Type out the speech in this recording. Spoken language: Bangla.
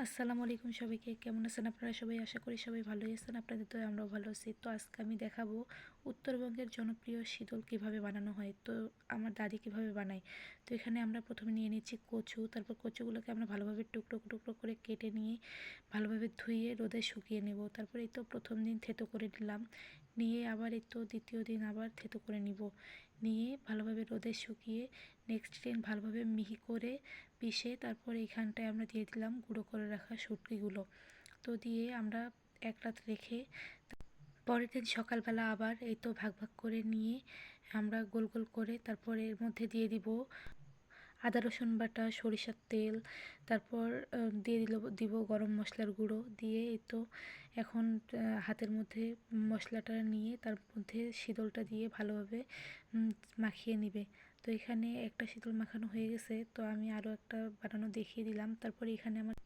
আসসালামু আলাইকুম সবাইকে, কেমন আছেন আপনারা সবাই? আশা করি সবাই ভালোই আছেন। আপনাদের তো আমরাও ভালো আছি। তো আজকে আমি দেখাবো উত্তরবঙ্গের জনপ্রিয় শীতল কিভাবে বানানো হয়। তো আমার দাদি কিভাবে বানায়। তো এখানে আমরা প্রথমে নিয়ে নিচ্ছি কচু, তারপর কচুগুলোকে আমরা ভালোভাবে টুকরো টুকরো করে কেটে নিয়ে ভালোভাবে ধুয়ে রোদে শুকিয়ে নেব। তারপর এই তো প্রথম দিন থেতো করে নিলাম, নিয়ে আবার এই তো দ্বিতীয় দিন আবার থেতো করে নিব, নিয়ে ভালোভাবে রোদে শুকিয়ে নেক্সট দিন ভালোভাবে মিহি করে পিষে তারপর এইখানটায় আমরা দিয়ে দিলাম গুঁড়ো করে রাখা শুটকিগুলো। তো দিয়ে আমরা এক রাত রেখে পরের দিন সকালবেলা আবার এই তো ভাগ ভাগ করে নিয়ে আমরা গোল গোল করে তারপর এর মধ্যে দিয়ে দিব আদা রসুন বাটা, সরিষার তেল, তারপর দিয়ে দিব গরম মশলার গুঁড়ো, দিয়ে এই তো এখন হাতের মধ্যে মশলাটা নিয়ে তার মধ্যে শীতলটা দিয়ে ভালোভাবে মাখিয়ে নিবে। তো এখানে একটা শীতল মাখানো হয়ে গেছে, তো আমি আরও একটা বানানো দেখিয়ে দিলাম। তারপরে এখানে আমার